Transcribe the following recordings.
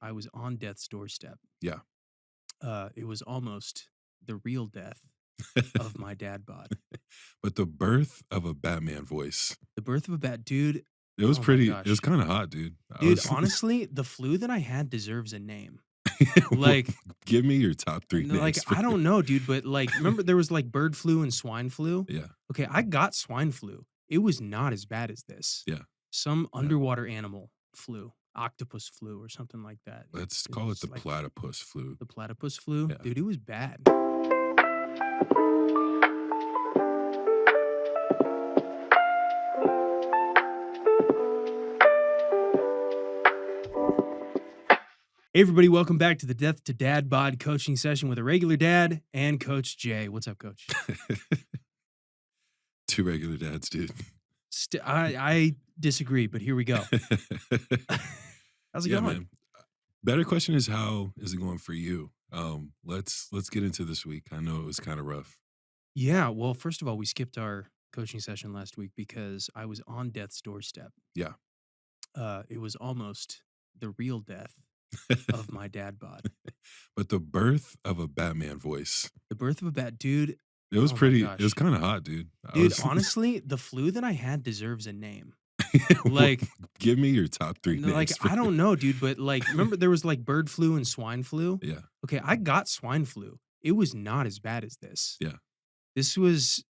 I was on death's doorstep. Yeah. It was almost the real death of my dad bod. But the birth of a Batman voice, The birth of a bat dude. Oh my it was gosh. kinda hot, dude. I Dude, was honestly, the flu that I had deserves a name. Well, Like, give me your top 3 like names for I don't know, dude, but like, remember there was like bird flu and swine flu? Yeah, Okay, I got swine flu. It was not as bad as this. yeah, Some yeah. underwater animal flu, octopus flu or something like that. Let's It call it was the like platypus flu. the platypus flu. Yeah. Dude, it was bad. Hey everybody, welcome back to the Death to Dad Bod coaching session with a regular dad and Coach Jae. What's up, Coach? 2 regular dads, dude. I disagree, but here we go. How's it Yeah, going? man. Better question is how is it going for you? Let's get into this week. I know it was kinda rough. Yeah, well, first of all, we skipped our coaching session last week because I was on death's doorstep. Yeah. It was almost the real death of my dad bod. But the birth of a Batman voice, The birth of a bat dude. Oh my it was gosh. kinda hot, dude. I Dude, was honestly, the flu that I had deserves a name. Well, Like, give me your top 3 like names for I don't know, dude, but like remember there was like bird flu and swine flu? Yeah, Okay, I got swine flu. It was not as bad as this. yeah. This was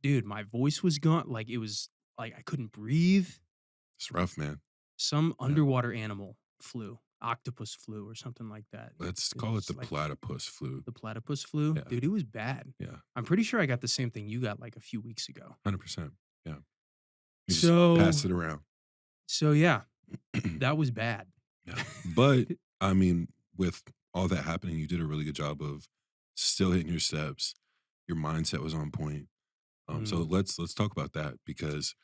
dude, my voice was gone. Like it was like I couldn't breathe. It's rough, man. Some Yeah. underwater animal flu, octopus flu or something like that. Let's It call it was the like platypus flu. the platypus flu. Yeah, Dude, it was bad. yeah. I'm pretty sure I got the same thing you got like a few weeks ago. 100%. Yeah. You just So pass it around. so yeah, that was bad. Yeah. But, I mean, with all that happening, you did a really good job of still hitting your steps. Your mindset was on point. So Mm, let's talk about that because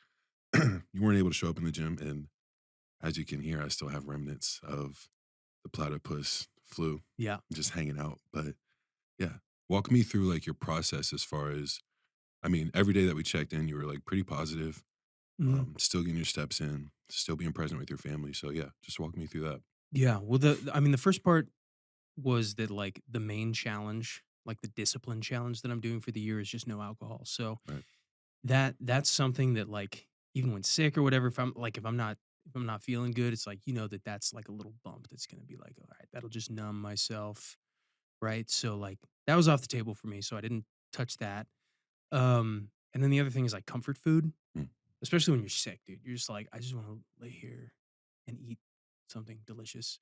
you weren't able to show up in the gym, and as you can hear, I still have remnants of the platypus flu yeah. just hanging out. But yeah, walk me through like your process as far as I mean, every day that we checked in, you were like pretty positive, Mhm. still getting your steps in, still being present with your family. So yeah, just walk me through that. Yeah. Well, I mean, the first part was that like the main challenge, like the discipline challenge that I'm doing for the year is just no alcohol. So Right. that's something that like even when sick or whatever, if I'm not feeling good, it's like that that's like a little bump that's gonna be like, all right, that'll just numb myself, right? So like that was off the table for me, so I didn't touch that. And then the other thing is like comfort food, Mm. especially when you're sick, dude. You're just like, I just want to lay here and eat something delicious.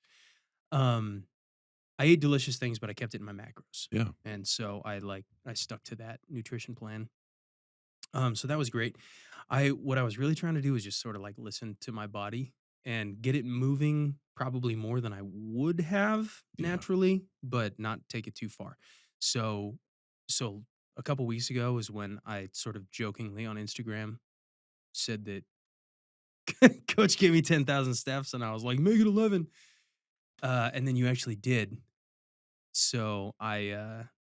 Um, I ate delicious things, but I kept it in my macros. Yeah. And so I stuck to that nutrition plan. So that was great. What I was really trying to do is just sort of like listen to my body and get it moving probably more than I would have Yeah. naturally, but not take it too far. So so a couple weeks ago was when I sort of jokingly on Instagram said that coach gave me 10,000 steps and I was like, make it 11. And then you actually did. So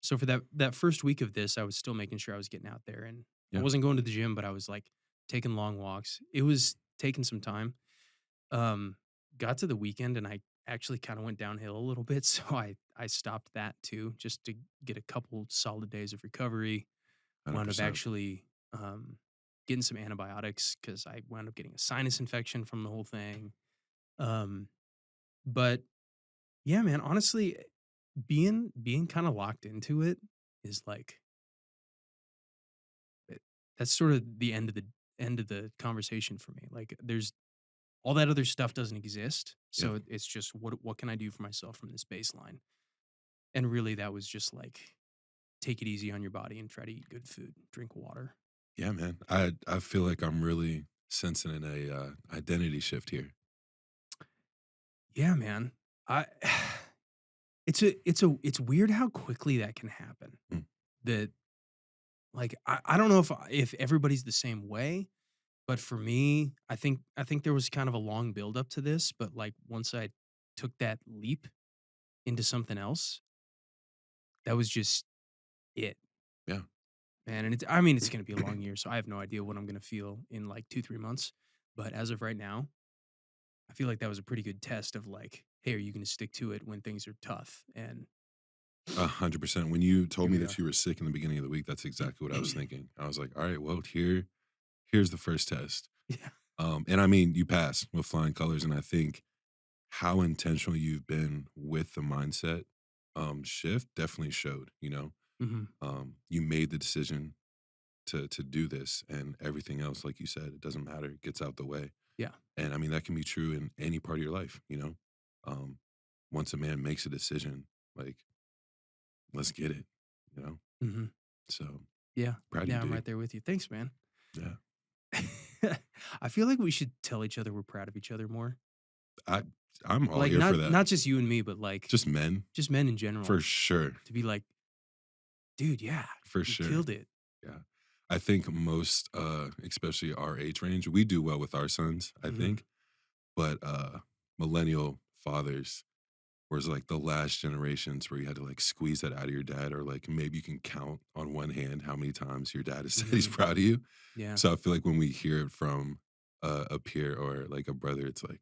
so for that first week of this, I was still making sure I was getting out there and I Yeah. wasn't going to the gym, but I was like taking long walks. It was taking some time. Um got to the weekend and I actually kind of went downhill a little bit, so I stopped that too just to get a couple solid days of recovery. Wound up 100%. actually getting some antibiotics cuz I wound up getting a sinus infection from the whole thing. Um but yeah, man, honestly, being kinda locked into it is, like eh, that's sort of the end of the conversation for me, like, there's all that other stuff doesn't exist, Yeah. so it's just what can I do for myself from this baseline? And really, that was just, like, take it easy on your body and try to eat good food, drink water. Yeah, man. I feel like I'm really sensing a identity shift here. Yeah, man. I it's weird how quickly that can happen. Mm. That, like, I don't know if everybody's the same way. But for me, I think there was kind of a long build up to this, but, like, once I took that leap into something else, that was just it, Yeah. man, and I mean, it's gonna be a long year, so I have no idea what I'm gonna feel in, like, 2, 3 months, but as of right now, I feel like that was a pretty good test of, like, hey, are you going to stick to it when things are tough? And 100%. When you told here me we that are. you were sick in the beginning of the week, that's exactly what I was thinking. I was like, all right, well, here's the first test. Yeah. And I mean, you passed with flying colors, and I think how intentional you've been with the mindset shift definitely showed. Hmm. You made the decision to do this, and everything else, like you said, it doesn't matter. It gets out the way. Yeah. And I mean, that can be true in any part of your life. Um, once a man makes a decision, like, let's get it. You know. Hmm. So Yeah. proud of you, Yeah. I'm dude. right there with you. Thanks, man. Yeah. I feel like we should tell each other we're proud of each other more. I I'm all Like ear for not that. not just you and me, but like Just men, just men in for general. sure, To be like, dude, yeah, for you sure. killed it. Yeah. I think most, especially our age range, we do well with our sons, I Hmm. think, but, millennial fathers was, like, the last generations where you had to, like, squeeze that out of your dad, or, like, maybe you can count on one hand how many times your dad has said he's Hmm. proud of you. Yeah. So I feel like when we hear it from, a peer or, like, a brother, it's like,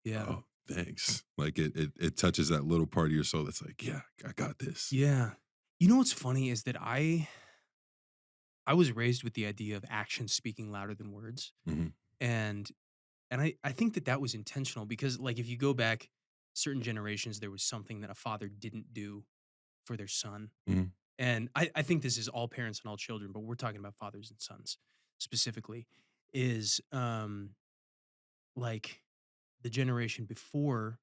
Yeah. "Oh, thanks." Like, it touches that little part of your soul that's like, "Yeah, I got this." Yeah. You know what's funny is that I was raised with the idea of actions speaking louder than words. Mhm, And I think that that was intentional because like if you go back certain generations there was something that a father didn't do for their son. mhm, And I think this is all parents and all children, but we're talking about fathers and sons specifically is like the generation before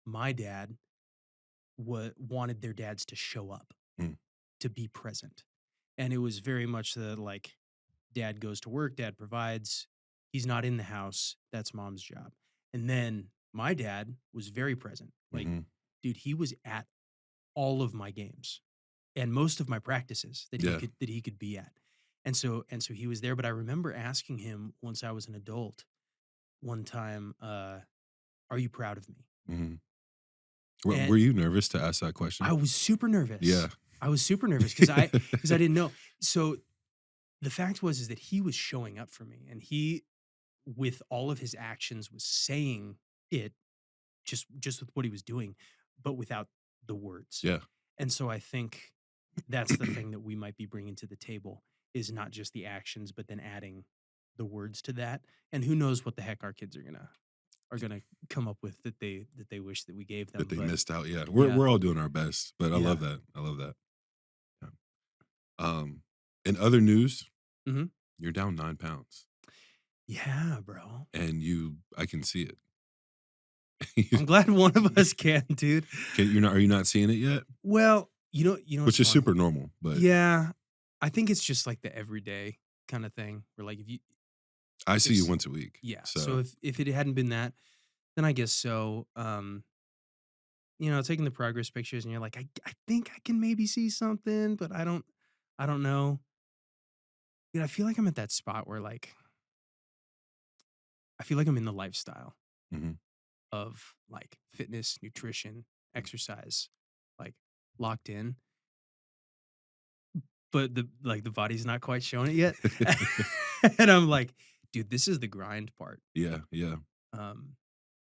my dad wanted their dads to show up, mm, to be present. And it was very much the like dad goes to work, dad provides, he's not in the house, that's mom's job. And then my dad was very present. Like, mhm. dude, he was at all of my games and most of my practices Yeah. that he could be at. And so he was there, but I remember asking him once I was an adult one time, "Are you proud of me?" Mhm. Were And you nervous to ask that I question? was super Yeah. nervous. I was super nervous because I didn't know. So the fact was is that he was showing up for me and he with all of his actions was saying it just with what he was doing, but without the words. Yeah. And so I think that's the thing that we might be bringing to the table is not just the actions, but then adding the words to that. And who knows what the heck our kids are gonna come up with that they wish that we gave That them. they But missed out, yeah. We're yeah, we're all doing our best, but I love yeah, that. I love that. Yeah. Um, in other news, hmm, you're down 9 pounds, yeah, bro. and I can see it. I'm glad one of us can, dude. Are you not seeing it yet? Well, you know what's Which is funny? super normal, but Yeah, I think it's just like the everyday kind of thing where like I if see you s- once a week, yeah, so so if it hadn't been that, then I guess so. You know, taking the progress pictures and you're like, I think I can maybe see something, but I don't know. You know, I feel like I'm at that spot where like I feel like I'm in the lifestyle mhm. of like fitness, nutrition, exercise, like locked in, but the body's not quite showing it yet. And I'm like, dude, this is the grind part. Yeah, yeah. Um,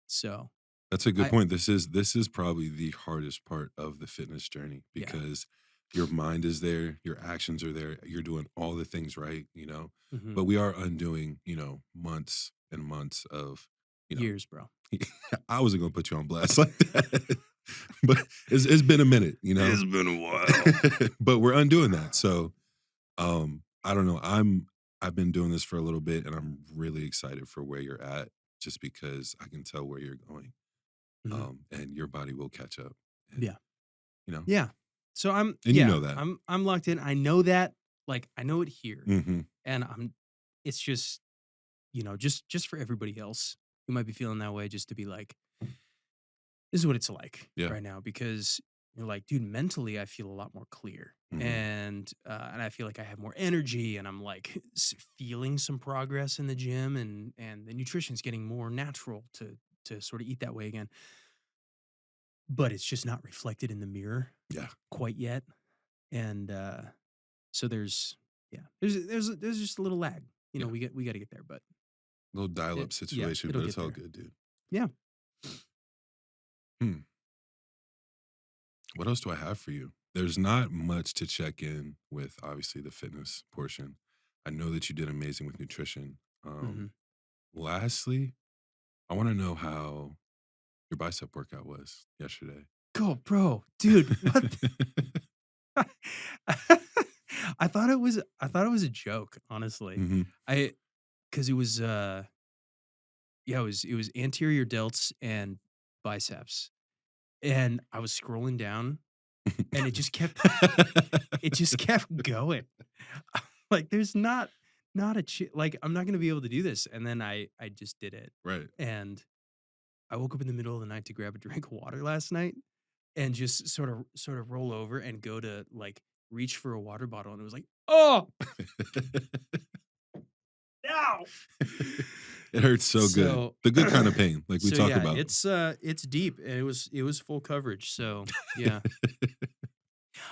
so That's a good I point. This is probably the hardest part of the fitness journey yeah. because your mind is there, your actions are there, you're doing all the things right. Mhm. But we are undoing, months and months of, you know, Years, bro. I wasn't gonna put you on blast like that. But it's been a minute. It's been a while. But we're undoing that. So I don't know. I've been doing this for a little bit and I'm really excited for where you're at just because I can tell where you're going, Mhm. and your body will catch up. And Yeah. you know, Yeah. So and you know that. I'm locked in. I know that, like, I know it here, Hmm. and it's just, you know, just for everybody else who might be feeling that way, just to be like, "This is what it's like Yeah. right now," because you're like, "Dude, mentally, I feel a lot more clear, Hmm. and I feel like I have more energy, and I'm, like, feeling some progress in the gym, and the nutrition's getting more natural to sorta eat that way again." But it's just not reflected in the mirror Yeah. quite yet, and, so there's just a little lag. You know, Yeah. we gotta get there, but Little dial it up yeah, situation, it'll but it's get all there. good, dude. Yeah. Hmm. What else do I have for you? There's not much to check in with, obviously, the fitness portion. I know that you did amazing with nutrition. Mhm. Lastly, I want to know how your bicep workout was yesterday. Go, bro, dude, what I thought it was a joke, honestly. Hmm. I because it was, yeah, it was anterior delts and biceps, and I was scrolling down, and it just kept going. Like, there's not a like, I'm not gonna be able to do this, and then I just did it, Right. and I woke up in the middle of the night to grab a drink of water last night and just sort of roll over and go to, like, reach for a water bottle, and it was like, "Oh, no!" It hurts so good. So The good kind of pain, like we so, talk yeah, about. it's deep, and it was full coverage, so, yeah.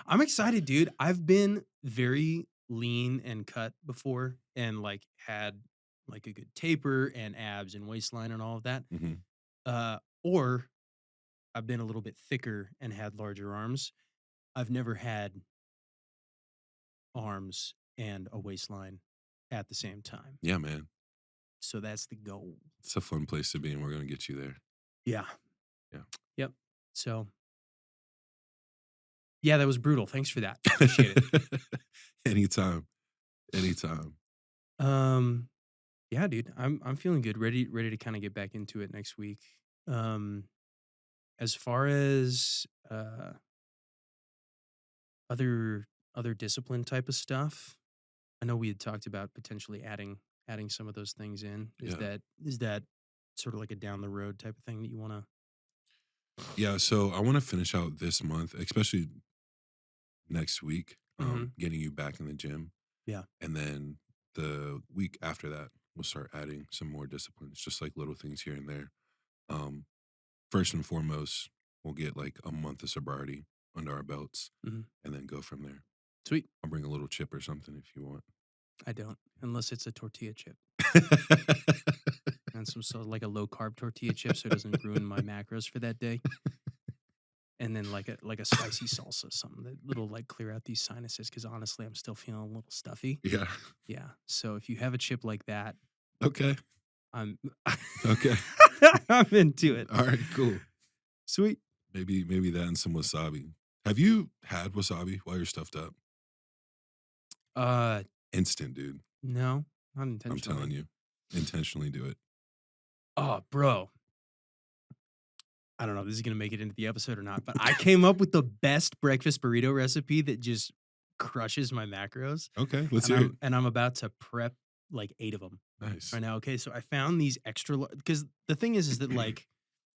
I'm excited, dude. I've been very lean and cut before and, like, had, like, a good taper and abs and waistline and all of that, Mhm. or I've been a little bit thicker and had larger arms. I've never had arms and a waistline at the same time. Yeah, man. So that's the goal. It's a fun place to be, and we're gonna get you there. Yeah. Yeah. Yep. So, yeah, that was brutal. Thanks for that. Appreciate it. Anytime. Anytime. Um, yeah, dude, I'm feeling good. Ready to kind of get back into it next week. Um, as far as other other discipline type of stuff, I know we had talked about potentially adding some of those things in. Yeah. Is that sort of like a down the road type of thing that you want to? Yeah, so I wanna finish out this month, especially next week, Hmm. getting you back in the gym, Yeah. and then the week after that, we'll start adding some more disciplines, just like little things here and there. Um, First and foremost, we'll get like a month of sobriety under our belts Hmm. and then go from there. Sweet. I'll bring a little chip or something if you want. I don't, unless it's a tortilla chip and some sort of like a low carb tortilla chip, so it doesn't ruin my macros for that day. And then like a spicy salsa, something that little like clear out these sinuses. Because honestly, I'm still feeling a little stuffy. Yeah. Yeah. So if you have a chip like that, Okay. I'm Okay. I'm into it. All right, cool. Sweet. Maybe that and some wasabi. Have you had wasabi while you're stuffed up? Uh, Instant, dude. no, not I'm telling intentionally. you. Intentionally do it. Oh, bro. I don't know if this is gonna make it into the episode or not, but I came up with the best breakfast burrito recipe that just crushes my macros, Okay, let's and hear it. I'm about to prep like 8 of them Nice. right now. Okay, so I found these because the thing is that, like,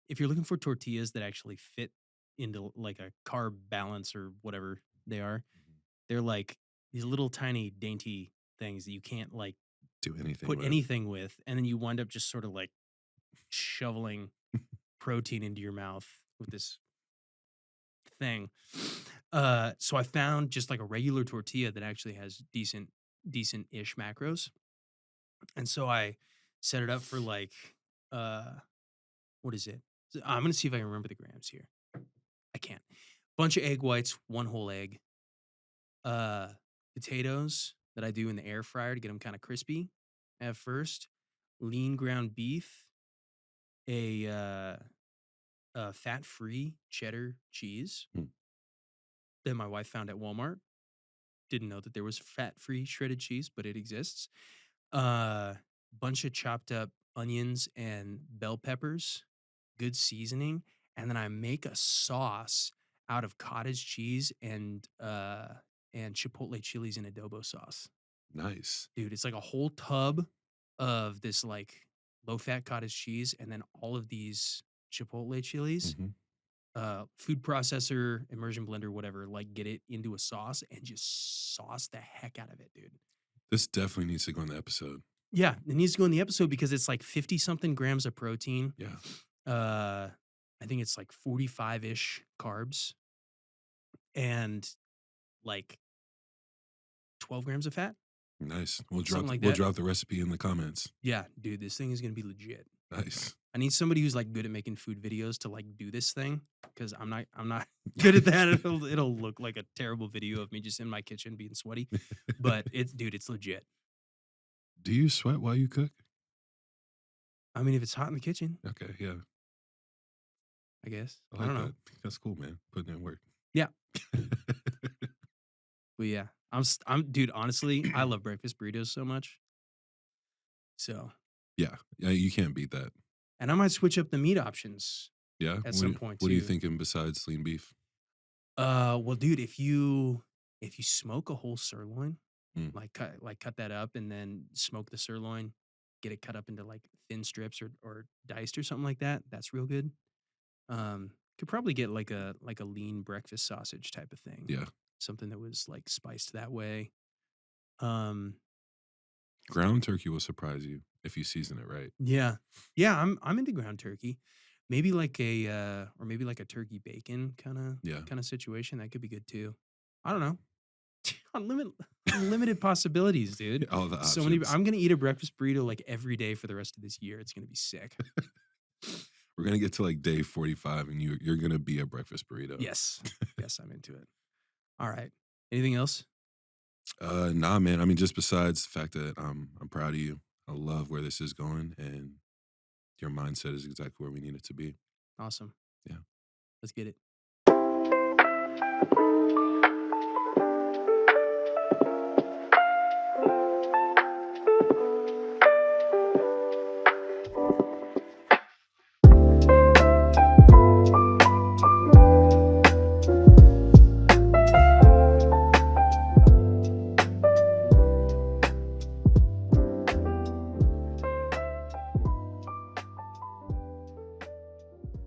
if you're looking for tortillas that actually fit into, like, a carb balance or whatever they are, they're like these little tiny dainty things that you can't, like, Do anything put with. anything with, and then you wind up just sort of, like, shoveling protein into your mouth with this thing. So I found just like a regular tortilla that actually has decent-ish macros, and so I set it up for like, uh, what is it? I'm gonna see if I can remember the grams here. I can't. Bunch of egg whites, 1 whole egg, uh, potatoes that I do in the air fryer to get them kinda crispy at first, lean ground beef, a, fat-free cheddar cheese Mm, that my wife found at Walmart. Didn't know that there was fat-free shredded cheese, but it exists. Uh, Bunch of chopped up onions and bell peppers, good seasoning, and then I make a sauce out of cottage cheese and chipotle chilies and adobo sauce. nice. Dude, it's like a whole tub of this like low-fat cottage cheese and then all of these chipotle chilies, Mhm. food processor, immersion blender, whatever, like get it into a sauce and just sauce the heck out of it, dude. This definitely needs to go in the episode. Yeah, it needs to go in the episode because it's like 50 something grams of protein. Yeah. Uh, I think it's like 45-ish carbs and like 12 grams of fat, Nice. something like We'll that. drop the recipe in the comments. Yeah, dude, this thing is gonna be legit. Nice. I need somebody who's, like, good at making food videos to, like, do this thing because I'm not good at that. It'll look like a terrible video of me just in my kitchen being sweaty, but it's dude, it's legit. Do you sweat while you cook? I mean, if it's hot in the kitchen, Okay, yeah. I guess. I I like don't know. that. That's cool, man. Putting in work. Yeah, but yeah, I'm dude, honestly, I love breakfast burritos so much. So Yeah. Yeah, you can't beat that. and I might switch up the meat options Yeah? at some point What are you too. thinking besides lean beef? Well, dude, if you smoke a whole sirloin, Mm, cut that up and then smoke the sirloin, get it cut up into like thin strips or diced or something like that. That's real good. Could probably get like a lean breakfast sausage type of thing, yeah. something that was like spiced that way. Um, Ground turkey will surprise you if you season it right. yeah, yeah, I'm into ground turkey. Maybe like or maybe like a turkey bacon Yeah. kind of situation. That could be good too. I don't know. Unlimited unlimited possibilities, dude. All the So many options. I'm gonna eat a breakfast burrito, like, every day for the rest of this year. It's gonna be sick. We're gonna get to like day 45 and you're gonna be a breakfast burrito. Yes. Yes, I'm into it. Alright. Anything else? Nah, man. I mean, just besides the fact that I'm proud of you. I love where this is going, and your mindset is exactly where we need it to be. Awesome. Yeah. Let's get it.